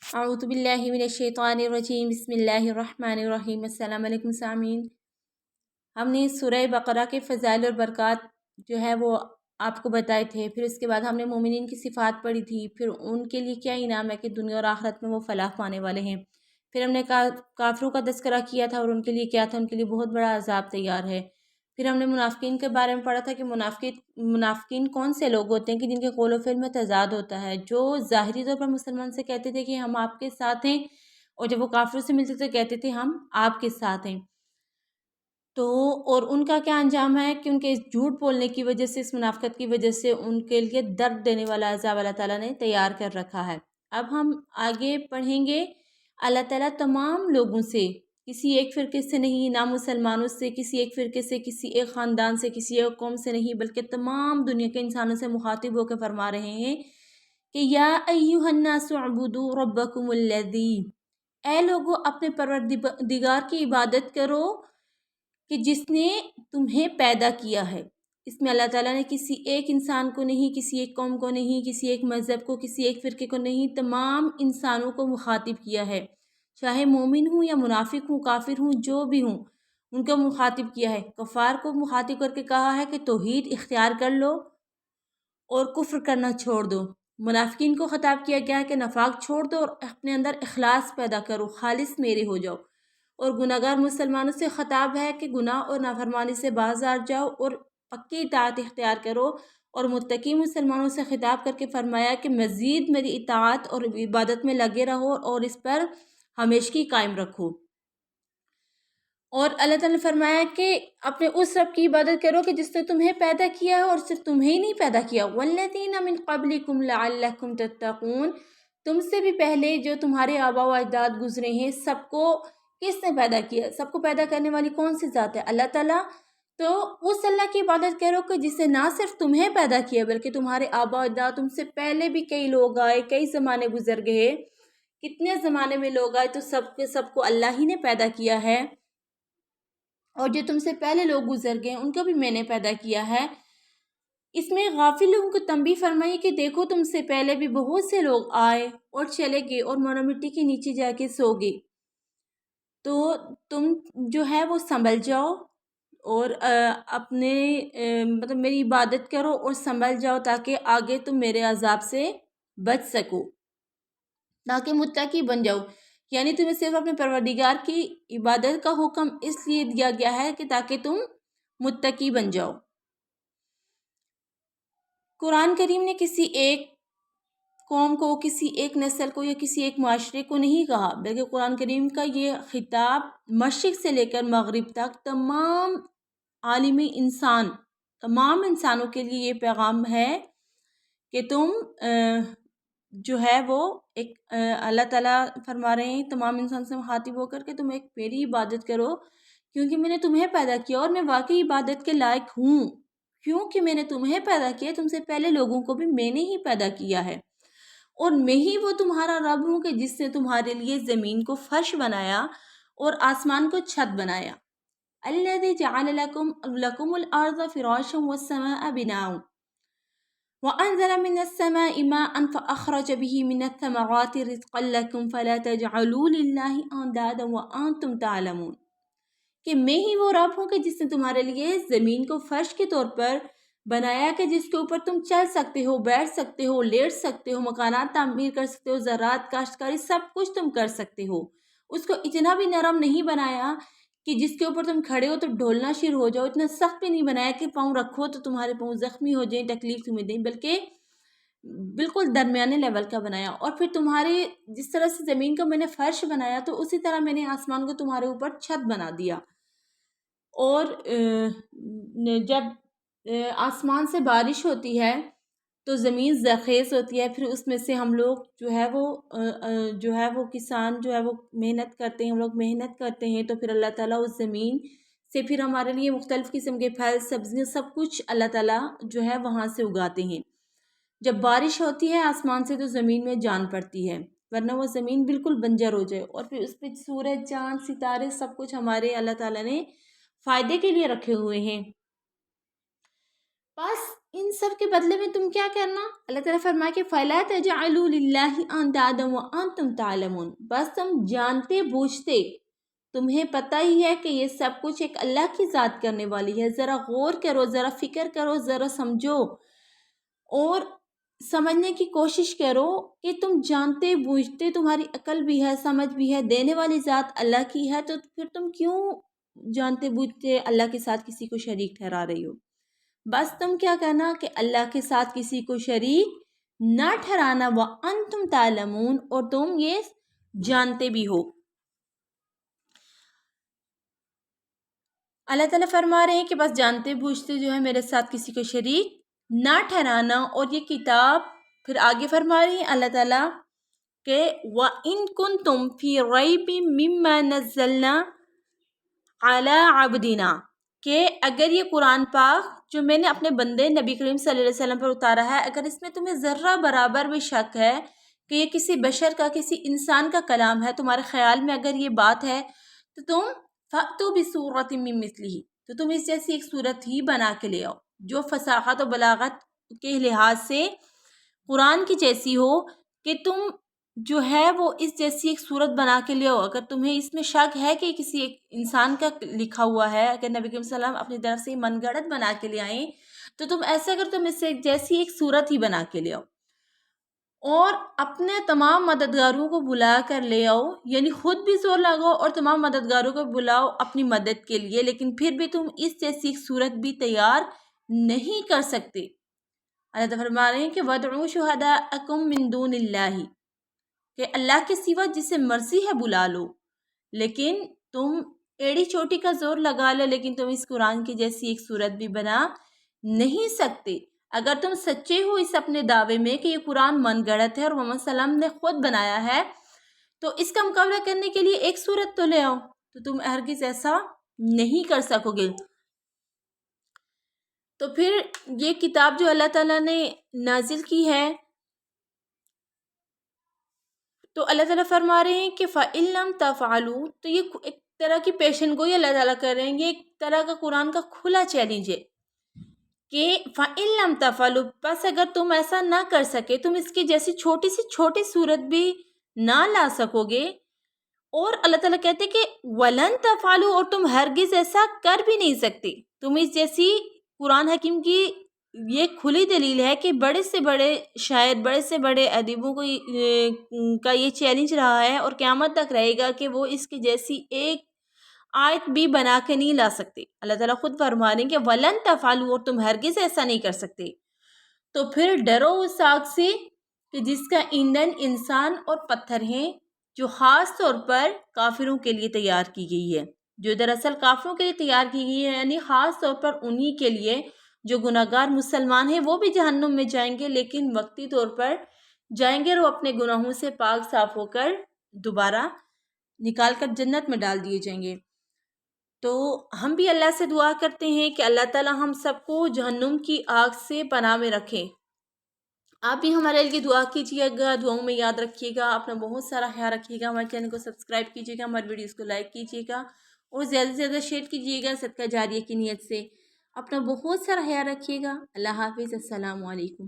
اعوذ باللہ من الشیطان الرجیم بسم اللہ الرحمن الرحیم۔ السلام علیکم سامعین، ہم نے سورہ بقرہ کے فضائل اور برکات جو ہے وہ آپ کو بتائے تھے۔ پھر اس کے بعد ہم نے مومنین کی صفات پڑھی تھی، پھر ان کے لیے کیا انعام ہے کہ دنیا اور آخرت میں وہ فلاح پانے والے ہیں۔ پھر ہم نے کافروں کا تذکرہ کیا تھا اور ان کے لیے کیا تھا، ان کے لیے بہت بڑا عذاب تیار ہے۔ پھر ہم نے منافقین کے بارے میں پڑھا تھا کہ منافقین کون سے لوگ ہوتے ہیں کہ جن کے قول و فعل میں تضاد ہوتا ہے، جو ظاہری طور پر مسلمان سے کہتے تھے کہ ہم آپ کے ساتھ ہیں، اور جب وہ کافروں سے ملتے تھے کہتے تھے ہم آپ کے ساتھ ہیں۔ تو اور ان کا کیا انجام ہے کہ ان کے اس جھوٹ بولنے کی وجہ سے، اس منافقت کی وجہ سے ان کے لیے درد دینے والا عذاب اللہ تعالیٰ نے تیار کر رکھا ہے۔ اب ہم آگے پڑھیں گے۔ اللہ تعالیٰ تمام لوگوں سے، کسی ایک فرقے سے نہیں، نہ مسلمانوں سے، کسی ایک فرقے سے، کسی ایک خاندان سے، کسی ایک قوم سے نہیں، بلکہ تمام دنیا کے انسانوں سے مخاطب ہو کے فرما رہے ہیں کہ یا ایھا الناس اعبدوا ربکم الذی، اے لوگو اپنے پروردگار کی عبادت کرو کہ جس نے تمہیں پیدا کیا ہے۔ اس میں اللہ تعالیٰ نے کسی ایک انسان کو نہیں، کسی ایک قوم کو نہیں، کسی ایک مذہب کو، کسی ایک فرقے کو نہیں، تمام انسانوں کو مخاطب کیا ہے، چاہے مومن ہوں یا منافق ہوں، کافر ہوں، جو بھی ہوں، ان کو مخاطب کیا ہے۔ کفار کو مخاطب کر کے کہا ہے کہ توحید اختیار کر لو اور کفر کرنا چھوڑ دو۔ منافقین کو خطاب کیا گیا ہے کہ نفاق چھوڑ دو اور اپنے اندر اخلاص پیدا کرو، خالص میرے ہو جاؤ۔ اور گناہگار مسلمانوں سے خطاب ہے کہ گناہ اور نافرمانی سے باز آ جاؤ اور پکی اطاعت اختیار کرو۔ اور متقی مسلمانوں سے خطاب کر کے فرمایا کہ مزید میری اطاعت اور عبادت میں لگے رہو اور اس پر ہمیشگی قائم رکھو۔ اور اللہ تعالیٰ نے فرمایا کہ اپنے اس رب کی عبادت کرو کہ جس نے تمہیں پیدا کیا ہے، اور صرف تمہیں نہیں پیدا کیا، والذین من قبلکم لعلکم تتقون، تم سے بھی پہلے جو تمہارے آباء و اجداد گزرے ہیں، سب کو کس نے پیدا کیا؟ سب کو پیدا کرنے والی کون سی ذات ہے؟ اللہ تعالیٰ۔ تو اس اللہ کی عبادت کرو کہ جس نے نہ صرف تمہیں پیدا کیا بلکہ تمہارے آباء و اجداد، تم سے پہلے بھی کئی لوگ آئے، کئی زمانے گزر گئے، کتنے زمانے میں لوگ آئے، تو سب کے سب کو اللہ ہی نے پیدا کیا ہے۔ اور جو تم سے پہلے لوگ گزر گئے ان کو بھی میں نے پیدا کیا ہے۔ اس میں غافل لوگوں کو تنبیہ فرمائی کہ دیکھو تم سے پہلے بھی بہت سے لوگ آئے اور چلے گئے اور مونا مٹی کے نیچے جا کے سو گئے، تو تم جو ہے وہ سنبھل جاؤ اور اپنے مطلب میری عبادت کرو اور سنبھل جاؤ تاکہ آگے تم میرے عذاب سے بچ سکو، تاکہ متقی بن جاؤ۔ یعنی تمہیں صرف اپنے پروردگار کی عبادت کا حکم اس لیے دیا گیا ہے کہ تاکہ تم متقی بن جاؤ۔ قرآن کریم نے کسی ایک قوم کو، کسی ایک نسل کو یا کسی ایک معاشرے کو نہیں کہا، بلکہ قرآن کریم کا یہ خطاب مشرق سے لے کر مغرب تک تمام عالمی انسان، تمام انسانوں کے لیے یہ پیغام ہے کہ تم جو ہے وہ ایک اللہ تعالیٰ فرما رہے ہیں تمام انسان سے مخاطب ہو کر کے تم ایک میری عبادت کرو کیونکہ میں نے تمہیں پیدا کیا اور میں واقعی عبادت کے لائق ہوں، کیونکہ میں نے تمہیں پیدا کیا، تم سے پہلے لوگوں کو بھی میں نے ہی پیدا کیا ہے، اور میں ہی وہ تمہارا رب ہوں کہ جس نے تمہارے لیے زمین کو فرش بنایا اور آسمان کو چھت بنایا۔ الذی جعل لکم الارض فراشا والسماء بناء وَأَنزَلَ مِنَ السَّمَاءِ مَاءً فَأَخْرَجَ بِهِ مِنَ الثَّمَرَاتِ رِزْقًا لَكُمْ فَلَا تَجْعَلُوا لِلَّهِ أَنْدَادًا وَأَنْتُمْ تَعْلَمُونَ، کہ میں ہی وہ رب ہوں کہ جس نے تمہارے لیے زمین کو فرش کے طور پر بنایا کہ جس کے اوپر تم چل سکتے ہو، بیٹھ سکتے ہو، لیٹ سکتے ہو، مکانات تعمیر کر سکتے ہو، زراعت، کاشتکاری، سب کچھ تم کر سکتے ہو۔ اس کو اتنا بھی نرم نہیں بنایا کہ جس کے اوپر تم کھڑے ہو تو ڈھولنا شروع ہو جاؤ، اتنا سخت بھی نہیں بنایا کہ پاؤں رکھو تو تمہارے پاؤں زخمی ہو جائیں، تکلیف تمہیں دیں، بلکہ بالکل درمیانے لیول کا بنایا۔ اور پھر تمہارے جس طرح سے زمین کو میں نے فرش بنایا تو اسی طرح میں نے آسمان کو تمہارے اوپر چھت بنا دیا، اور جب آسمان سے بارش ہوتی ہے تو زمین زرخیز ہوتی ہے، پھر اس میں سے ہم لوگ جو ہے وہ کسان جو ہے وہ محنت کرتے ہیں، ہم لوگ محنت کرتے ہیں، تو پھر اللہ تعالیٰ اس زمین سے پھر ہمارے لیے مختلف قسم کے پھل، سبزیاں، سب کچھ اللہ تعالیٰ جو ہے وہاں سے اگاتے ہیں۔ جب بارش ہوتی ہے آسمان سے تو زمین میں جان پڑتی ہے، ورنہ وہ زمین بالکل بنجر ہو جائے، اور پھر اس پہ سورج، چاند، ستارے، سب کچھ ہمارے اللہ تعالیٰ نے فائدے کے لیے رکھے ہوئے ہیں۔ بس ان سب کے بدلے میں تم کیا کرنا؟ اللہ تعالیٰ فرمائے کہ فَلَا تَجْعَلُوا لِلَّهِ أَنْدَادًا وَأَنْتُمْ تَعْلَمُونَ، بس تم جانتے بوجھتے، تمہیں پتہ ہی ہے کہ یہ سب کچھ ایک اللہ کی ذات کرنے والی ہے، ذرا غور کرو، ذرا فکر کرو، ذرا سمجھو اور سمجھنے کی کوشش کرو کہ تم جانتے بوجھتے، تمہاری عقل بھی ہے، سمجھ بھی ہے، دینے والی ذات اللہ کی ہے، تو پھر تم کیوں جانتے بوجھتے اللہ کے ساتھ کسی کو شریک ٹھہرا رہی ہو؟ بس تم کیا کرنا کہ اللہ کے ساتھ کسی کو شریک نہ ٹھہرانا، وَأَنْتُمْ تَعْلَمُونَ، اور تم یہ جانتے بھی ہو۔ اللہ تعالیٰ فرما رہے ہیں کہ بس جانتے بوجھتے جو ہے میرے ساتھ کسی کو شریک نہ ٹھہرانا، اور یہ کتاب پھر آگے فرما رہی ہیں اللہ تعالیٰ کہ وَإِن كُنتُمْ فِي رَيْبٍ مِّمَّا نَزَّلْنَا عَلَىٰ عَبْدِنَا، کہ اگر یہ قرآن پاک جو میں نے اپنے بندے نبی کریم صلی اللہ علیہ وسلم پر اتارا ہے، اگر اس میں تمہیں ذرہ برابر بھی شک ہے کہ یہ کسی بشر کا، کسی انسان کا کلام ہے، تمہارے خیال میں اگر یہ بات ہے، تو تم فَأْتُوا بِسُورَةٍ مِّن مِّثْلِهِ، تو تم اس جیسی ایک صورت ہی بنا کے لے آؤ جو فصاحت و بلاغت کے لحاظ سے قرآن کی جیسی ہو، کہ تم جو ہے وہ اس جیسی ایک صورت بنا کے لے آؤ۔ اگر تمہیں اس میں شک ہے کہ کسی ایک انسان کا لکھا ہوا ہے، اگر نبی کریم صلی اللہ علیہ وسلم اپنی طرف سے من گڑت بنا کے لے آئیں، تو تم ایسا اگر تم اس سے ایک جیسی ایک صورت ہی بنا کے لے آؤ اور اپنے تمام مددگاروں کو بلا کر لے آؤ، یعنی خود بھی زور لگاؤ اور تمام مددگاروں کو بلاؤ اپنی مدد کے لیے، لیکن پھر بھی تم اس جیسی ایک صورت بھی تیار نہیں کر سکتے۔ اللہ تعالیٰ فرما رہے ہیں کہ وَادْعُوا شُهَدَاءَكُم مِّن دُونِ اللَّهِ، کہ اللہ کے سوا جسے مرضی ہے بلا لو، لیکن تم ایڑی چوٹی کا زور لگا لو، لیکن تم اس قرآن کی جیسی ایک صورت بھی بنا نہیں سکتے۔ اگر تم سچے ہو اس اپنے دعوے میں کہ یہ قرآن من گڑت ہے اور محمد صلی اللہ علیہ وسلم نے خود بنایا ہے، تو اس کا مقابلہ کرنے کے لیے ایک صورت تو لے آؤ، تو تم ہرگز ایسا نہیں کر سکو گے۔ تو پھر یہ کتاب جو اللہ تعالیٰ نے نازل کی ہے، تو اللہ تعالیٰ فرما رہے ہیں کہ فَإِن لَمْ تَفْعَلُوا، تو یہ ایک طرح کی پیشن گوئی اللہ تعالیٰ کر رہے ہیں، یہ ایک طرح کا قرآن کا کھلا چیلنج ہے کہ فَإِن لَمْ تَفْعَلُوا، بس اگر تم ایسا نہ کر سکے، تم اس کی جیسی چھوٹی سی چھوٹی صورت بھی نہ لا سکو گے، اور اللہ تعالیٰ کہتے کہ وَلَن تَفْعَلُوا، اور تم ہرگز ایسا کر بھی نہیں سکتے۔ تم اس جیسی قرآن حکیم کی یہ کھلی دلیل ہے کہ بڑے سے بڑے شاعر، بڑے سے بڑے ادیبوں کو کا یہ چیلنج رہا ہے اور قیامت تک رہے گا کہ وہ اس کی جیسی ایک آیت بھی بنا کے نہیں لا سکتے۔ اللہ تعالیٰ خود فرما رہے ہیں کہ وَلَن تَفْعَلُوا، اور تم ہرگز ایسا نہیں کر سکتے۔ تو پھر ڈرو اس آگ سے کہ جس کا ایندھن انسان اور پتھر ہیں، جو خاص طور پر کافروں کے لیے تیار کی گئی ہے، جو دراصل کافروں کے لیے تیار کی گئی ہے، یعنی خاص طور پر انہی کے لیے جو گناہگار مسلمان ہیں، وہ بھی جہنم میں جائیں گے، لیکن وقتی طور پر جائیں گے اور وہ اپنے گناہوں سے پاک صاف ہو کر دوبارہ نکال کر جنت میں ڈال دیے جائیں گے۔ تو ہم بھی اللہ سے دعا کرتے ہیں کہ اللہ تعالیٰ ہم سب کو جہنم کی آگ سے پناہ میں رکھے۔ آپ بھی ہمارے لیے دعا کیجیے گا، دعاؤں میں یاد رکھیے گا، اپنا بہت سارا خیال رکھیے گا، ہمارے چینل کو سبسکرائب کیجیے گا، ہمارے ویڈیوز کو لائک کیجیے گا اور زیادہ سے زیادہ شیئر کیجیے گا صدقہ جاریہ کی نیت سے۔ اپنا بہت سارا خیال رکھیے گا۔ اللہ حافظ، السلام علیکم۔